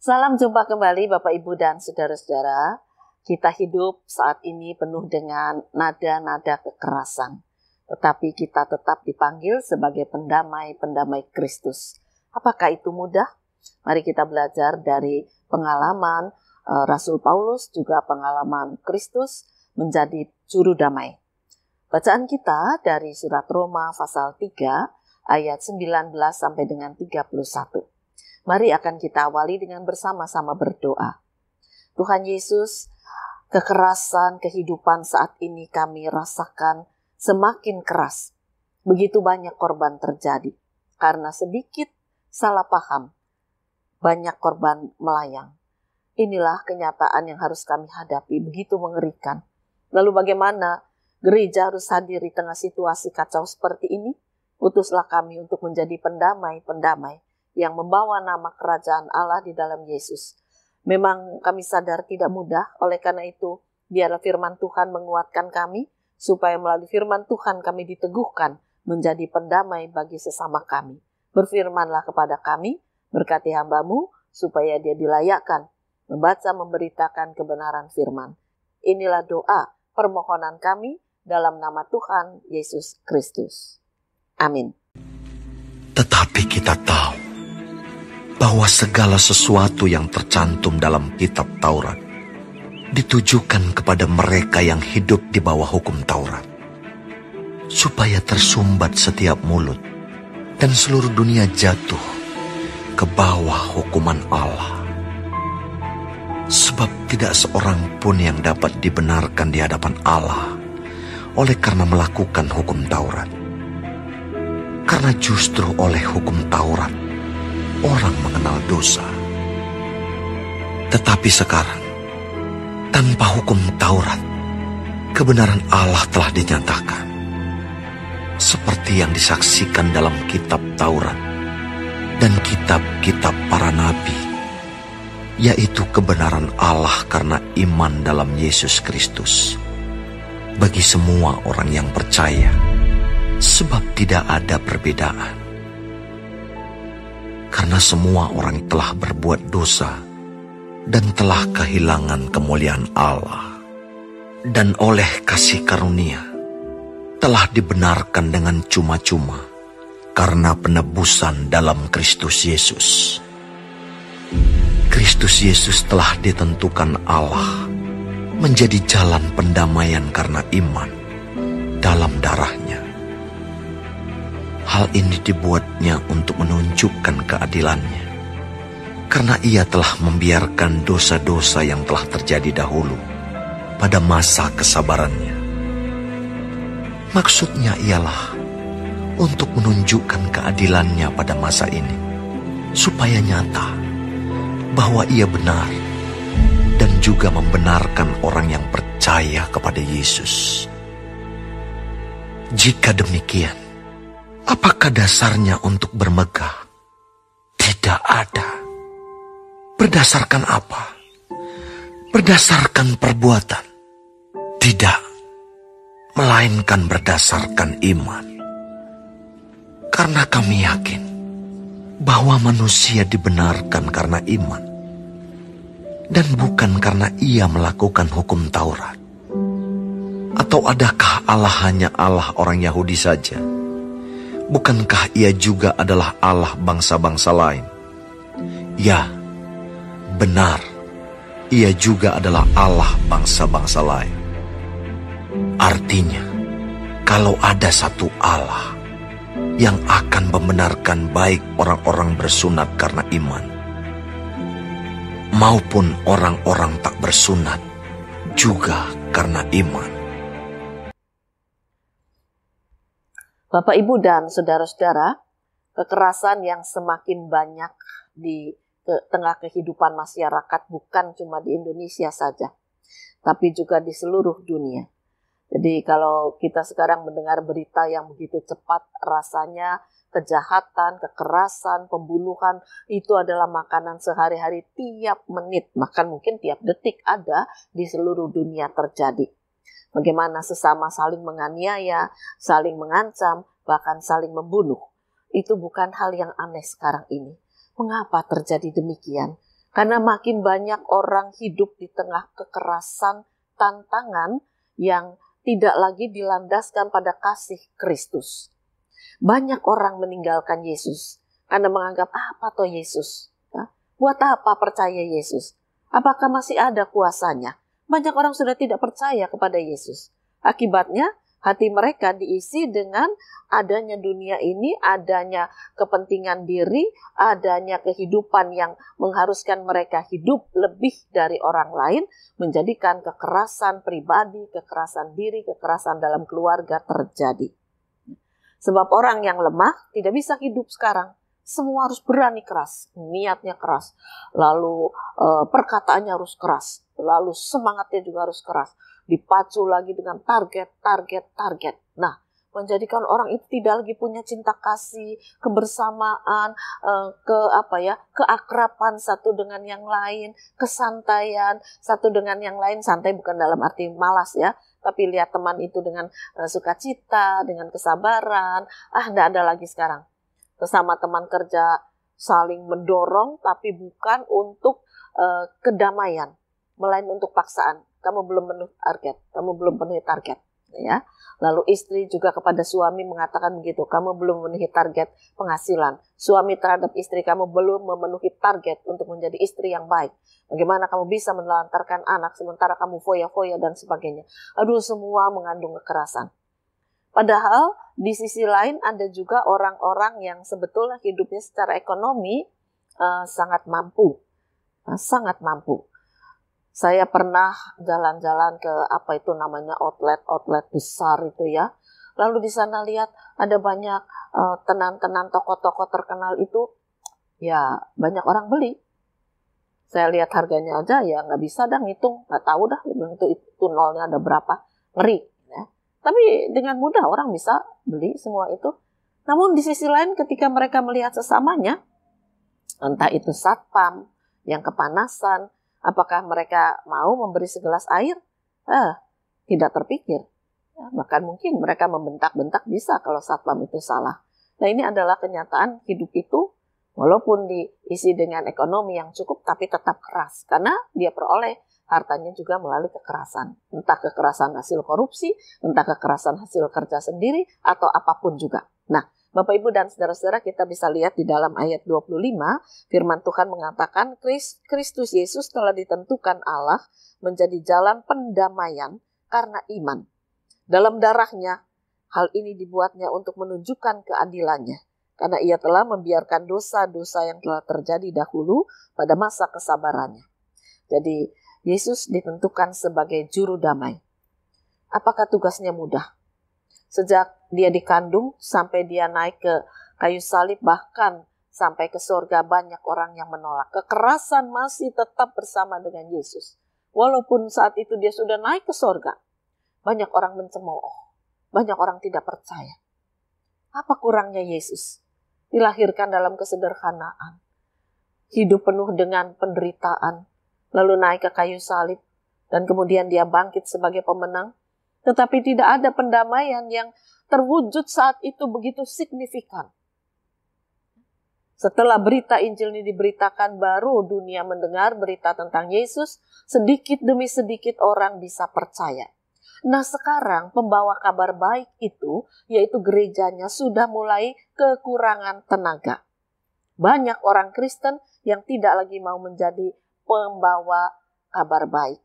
Salam jumpa kembali Bapak Ibu dan saudara-saudara. Kita hidup saat ini penuh dengan nada-nada kekerasan. Tetapi kita tetap dipanggil sebagai pendamai-pendamai Kristus. Apakah itu mudah? Mari kita belajar dari pengalaman Rasul Paulus, juga pengalaman Kristus menjadi juru damai. Bacaan kita dari surat Roma pasal 3 ayat 19 sampai dengan 31. Mari akan kita awali dengan bersama-sama berdoa. Tuhan Yesus, kekerasan kehidupan saat ini kami rasakan semakin keras. Begitu banyak korban terjadi. Karena sedikit salah paham, banyak korban melayang. Inilah kenyataan yang harus kami hadapi, begitu mengerikan. Lalu bagaimana gereja harus hadir di tengah situasi kacau seperti ini? Utuslah kami untuk menjadi pendamai-pendamai yang membawa nama kerajaan Allah di dalam Yesus. Memang kami sadar tidak mudah, oleh karena itu biarlah firman Tuhan menguatkan kami, supaya melalui firman Tuhan kami diteguhkan menjadi pendamai bagi sesama kami. Berfirmanlah kepada kami, berkati hamba-Mu, supaya dia dilayakkan membaca memberitakan kebenaran firman. Inilah doa permohonan kami dalam nama Tuhan Yesus Kristus. Amin. Tetapi kita tahu bahwa segala sesuatu yang tercantum dalam kitab Taurat ditujukan kepada mereka yang hidup di bawah hukum Taurat, supaya tersumbat setiap mulut dan seluruh dunia jatuh ke bawah hukuman Allah. Sebab tidak seorang pun yang dapat dibenarkan di hadapan Allah oleh karena melakukan hukum Taurat. Karena justru oleh hukum Taurat orang mengenal dosa. Tetapi sekarang, tanpa hukum Taurat, kebenaran Allah telah dinyatakan. Seperti yang disaksikan dalam kitab Taurat dan kitab-kitab para nabi, yaitu kebenaran Allah karena iman dalam Yesus Kristus bagi semua orang yang percaya, sebab tidak ada perbedaan. Karena semua orang telah berbuat dosa dan telah kehilangan kemuliaan Allah, dan oleh kasih karunia telah dibenarkan dengan cuma-cuma karena penebusan dalam Kristus Yesus. Kristus Yesus telah ditentukan Allah menjadi jalan pendamaian karena iman dalam darahnya. Hal ini dibuatnya untuk menunjukkan keadilannya, karena ia telah membiarkan dosa-dosa yang telah terjadi dahulu pada masa kesabarannya. Maksudnya ialah untuk menunjukkan keadilannya pada masa ini, supaya nyata bahwa ia benar dan juga membenarkan orang yang percaya kepada Yesus. Jika demikian, apakah dasarnya untuk bermegah? Tidak ada. Berdasarkan apa? Berdasarkan perbuatan? Tidak. Melainkan berdasarkan iman. Karena kami yakin bahwa manusia dibenarkan karena iman, dan bukan karena ia melakukan hukum Taurat. Atau adakah Allah hanya Allah orang Yahudi saja? Bukankah ia juga adalah Allah bangsa-bangsa lain? Ya, benar, ia juga adalah Allah bangsa-bangsa lain. Artinya, kalau ada satu Allah yang akan membenarkan baik orang-orang bersunat karena iman, maupun orang-orang tak bersunat juga karena iman. Bapak, Ibu, dan saudara-saudara, kekerasan yang semakin banyak di tengah kehidupan masyarakat bukan cuma di Indonesia saja, tapi juga di seluruh dunia. Jadi kalau kita sekarang mendengar berita yang begitu cepat, rasanya kejahatan, kekerasan, pembunuhan itu adalah makanan sehari-hari tiap menit, bahkan mungkin tiap detik ada di seluruh dunia terjadi. Bagaimana sesama saling menganiaya, saling mengancam, bahkan saling membunuh. Itu bukan hal yang aneh sekarang ini. Mengapa terjadi demikian? Karena makin banyak orang hidup di tengah kekerasan, tantangan yang tidak lagi dilandaskan pada kasih Kristus. Banyak orang meninggalkan Yesus karena menganggap, apa toh Yesus? Ya? Buat apa percaya Yesus? Apakah masih ada kuasanya? Banyak orang sudah tidak percaya kepada Yesus. Akibatnya hati mereka diisi dengan adanya dunia ini, adanya kepentingan diri, adanya kehidupan yang mengharuskan mereka hidup lebih dari orang lain, menjadikan kekerasan pribadi, kekerasan diri, kekerasan dalam keluarga terjadi. Sebab orang yang lemah tidak bisa hidup sekarang. Semua harus berani keras, niatnya keras, lalu perkataannya harus keras, lalu semangatnya juga harus keras. Dipacu lagi dengan target. Nah, menjadikan orang itu tidak lagi punya cinta kasih, kebersamaan, keakraban satu dengan yang lain, kesantaian satu dengan yang lain. Santai bukan dalam arti malas ya, tapi lihat teman itu dengan sukacita, dengan kesabaran. Tidak ada lagi sekarang. Bersama teman kerja saling mendorong, tapi bukan untuk kedamaian, melainkan untuk paksaan. Kamu belum penuhi target, ya. Lalu istri juga kepada suami mengatakan begitu, kamu belum memenuhi target penghasilan. Suami terhadap istri, kamu belum memenuhi target untuk menjadi istri yang baik. Bagaimana kamu bisa menelantarkan anak sementara kamu foya-foya dan sebagainya. Semua mengandung kekerasan. Padahal di sisi lain ada juga orang-orang yang sebetulnya hidupnya secara ekonomi sangat mampu. Saya pernah jalan-jalan ke outlet besar itu ya. Lalu di sana lihat ada banyak tenan-tenan toko-toko terkenal itu, ya banyak orang beli. Saya lihat harganya aja ya nggak bisa dah ngitung, nggak tahu dah itu nolnya ada berapa, ngeri. Ya. Tapi dengan mudah orang bisa beli semua itu. Namun di sisi lain ketika mereka melihat sesamanya, entah itu satpam yang kepanasan, apakah mereka mau memberi segelas air? Tidak terpikir. Ya, bahkan mungkin mereka membentak-bentak bisa kalau satpam itu salah. Nah, ini adalah kenyataan hidup itu, walaupun diisi dengan ekonomi yang cukup, tapi tetap keras. Karena dia peroleh hartanya juga melalui kekerasan. Entah kekerasan hasil korupsi, entah kekerasan hasil kerja sendiri, atau apapun juga. Nah, Bapak, Ibu, dan saudara-saudara, kita bisa lihat di dalam ayat 25, firman Tuhan mengatakan, Kristus Yesus telah ditentukan Allah menjadi jalan pendamaian karena iman. Dalam darahnya, hal ini dibuatnya untuk menunjukkan keadilannya, karena ia telah membiarkan dosa-dosa yang telah terjadi dahulu pada masa kesabarannya. Jadi, Yesus ditentukan sebagai juru damai. Apakah tugasnya mudah? Sejak dia dikandung sampai dia naik ke kayu salib, bahkan sampai ke surga, banyak orang yang menolak. Kekerasan masih tetap bersama dengan Yesus. Walaupun saat itu dia sudah naik ke surga, banyak orang mencemooh, banyak orang tidak percaya. Apa kurangnya Yesus? Dilahirkan dalam kesederhanaan, hidup penuh dengan penderitaan, lalu naik ke kayu salib, dan kemudian dia bangkit sebagai pemenang. Tetapi tidak ada pendamaian yang terwujud saat itu begitu signifikan. Setelah berita Injil ini diberitakan, baru dunia mendengar berita tentang Yesus, sedikit demi sedikit orang bisa percaya. Nah, sekarang pembawa kabar baik itu, yaitu gerejanya, sudah mulai kekurangan tenaga. Banyak orang Kristen yang tidak lagi mau menjadi pembawa kabar baik,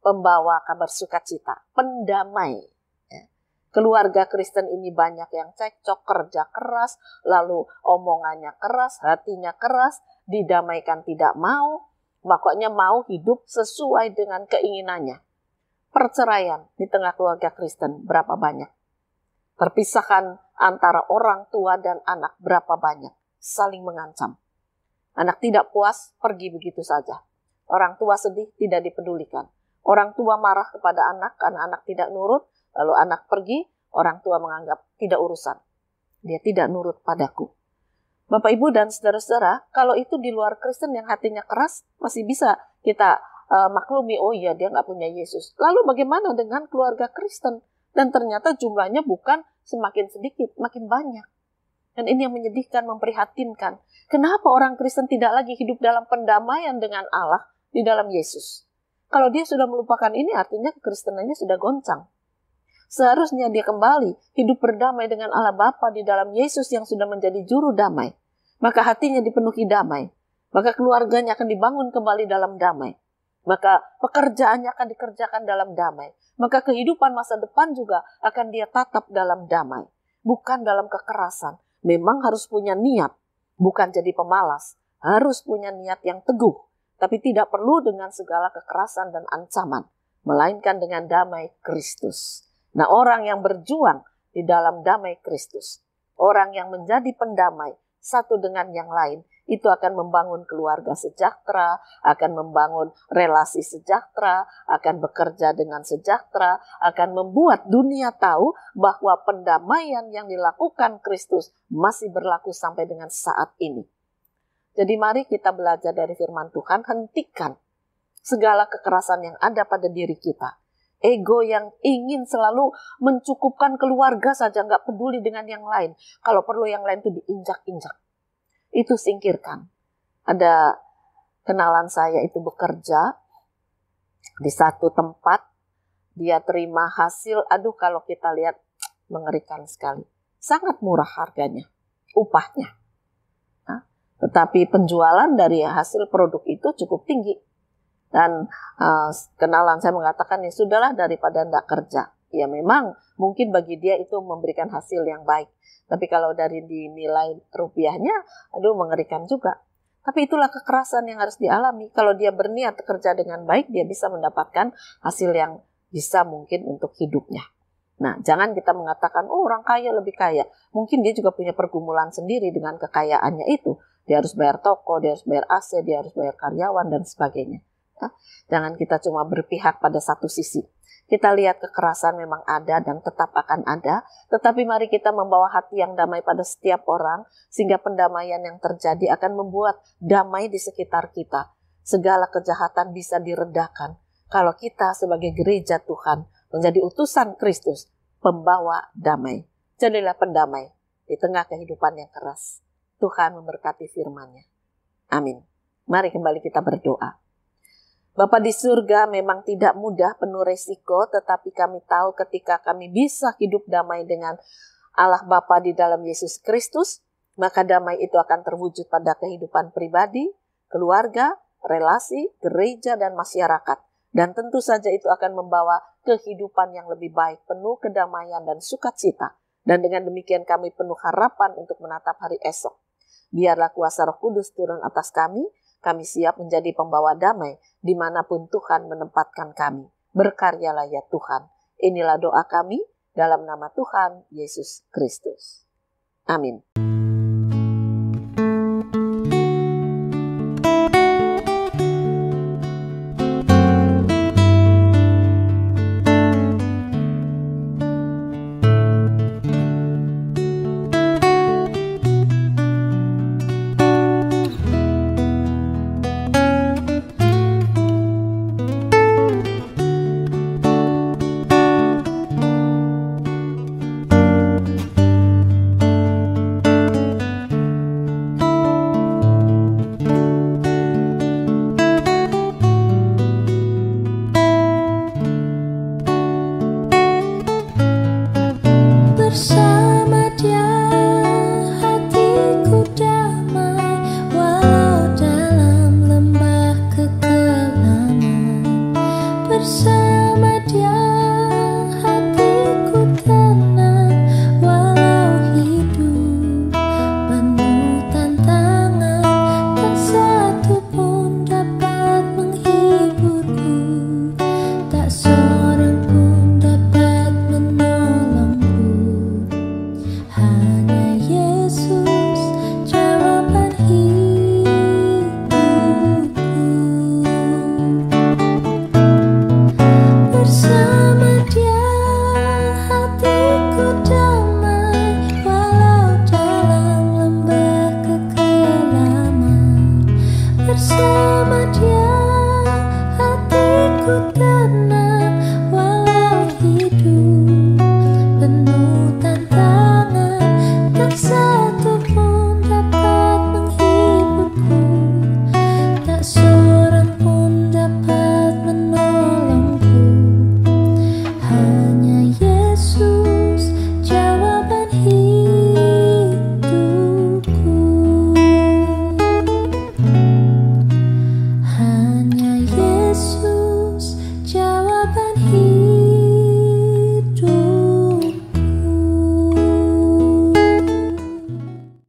pembawa kabar sukacita, pendamai. Keluarga Kristen ini banyak yang cekcok, kerja keras, lalu omongannya keras, hatinya keras, didamaikan tidak mau, pokoknya mau hidup sesuai dengan keinginannya. Perceraian di tengah keluarga Kristen berapa banyak? Perpisahan antara orang tua dan anak berapa banyak? Saling mengancam. Anak tidak puas, pergi begitu saja. Orang tua sedih, tidak dipedulikan. Orang tua marah kepada anak karena anak tidak nurut, lalu anak pergi, orang tua menganggap tidak urusan. Dia tidak nurut padaku. Bapak, Ibu, dan saudara-saudara, kalau itu di luar Kristen yang hatinya keras, masih bisa kita maklumi, oh iya dia nggak punya Yesus. Lalu bagaimana dengan keluarga Kristen? Dan ternyata jumlahnya bukan semakin sedikit, makin banyak. Dan ini yang menyedihkan, memprihatinkan. Kenapa orang Kristen tidak lagi hidup dalam pendamaian dengan Allah di dalam Yesus? Kalau dia sudah melupakan ini, artinya kekristenannya sudah goncang. Seharusnya dia kembali hidup berdamai dengan Allah Bapa di dalam Yesus yang sudah menjadi juru damai. Maka hatinya dipenuhi damai. Maka keluarganya akan dibangun kembali dalam damai. Maka pekerjaannya akan dikerjakan dalam damai. Maka kehidupan masa depan juga akan dia tatap dalam damai. Bukan dalam kekerasan. Memang harus punya niat. Bukan jadi pemalas. Harus punya niat yang teguh. Tapi tidak perlu dengan segala kekerasan dan ancaman. Melainkan dengan damai Kristus. Nah, orang yang berjuang di dalam damai Kristus. Orang yang menjadi pendamai satu dengan yang lain. Itu akan membangun keluarga sejahtera, akan membangun relasi sejahtera, akan bekerja dengan sejahtera, akan membuat dunia tahu bahwa pendamaian yang dilakukan Kristus masih berlaku sampai dengan saat ini. Jadi mari kita belajar dari firman Tuhan, hentikan segala kekerasan yang ada pada diri kita. Ego yang ingin selalu mencukupkan keluarga saja, nggak peduli dengan yang lain. Kalau perlu yang lain itu diinjak-injak. Itu singkirkan. Ada kenalan saya itu bekerja di satu tempat, dia terima hasil, aduh kalau kita lihat mengerikan sekali. Sangat murah harganya, upahnya. Nah, tetapi penjualan dari hasil produk itu cukup tinggi. Dan kenalan saya mengatakan, ya sudahlah daripada tidak kerja. Ya memang mungkin bagi dia itu memberikan hasil yang baik. Tapi kalau dari dinilai rupiahnya, aduh mengerikan juga. Tapi itulah kekerasan yang harus dialami. Kalau dia berniat bekerja dengan baik, dia bisa mendapatkan hasil yang bisa mungkin untuk hidupnya. Nah, jangan kita mengatakan, oh orang kaya lebih kaya. Mungkin dia juga punya pergumulan sendiri dengan kekayaannya itu. Dia harus bayar toko, dia harus bayar AC, dia harus bayar karyawan, dan sebagainya. Nah, jangan kita cuma berpihak pada satu sisi. Kita lihat kekerasan memang ada dan tetap akan ada, tetapi mari kita membawa hati yang damai pada setiap orang, sehingga pendamaian yang terjadi akan membuat damai di sekitar kita. Segala kejahatan bisa diredakan kalau kita sebagai gereja Tuhan menjadi utusan Kristus, pembawa damai. Jadilah pendamai di tengah kehidupan yang keras. Tuhan memberkati firman-Nya. Amin. Mari kembali kita berdoa. Bapa di surga, memang tidak mudah, penuh resiko, tetapi kami tahu ketika kami bisa hidup damai dengan Allah Bapa di dalam Yesus Kristus, maka damai itu akan terwujud pada kehidupan pribadi, keluarga, relasi, gereja, dan masyarakat. Dan tentu saja itu akan membawa kehidupan yang lebih baik, penuh kedamaian dan sukacita. Dan dengan demikian kami penuh harapan untuk menatap hari esok. Biarlah kuasa Roh Kudus turun atas kami siap menjadi pembawa damai dimanapun Tuhan menempatkan kami. Berkaryalah ya Tuhan. Inilah doa kami dalam nama Tuhan Yesus Kristus. Amin.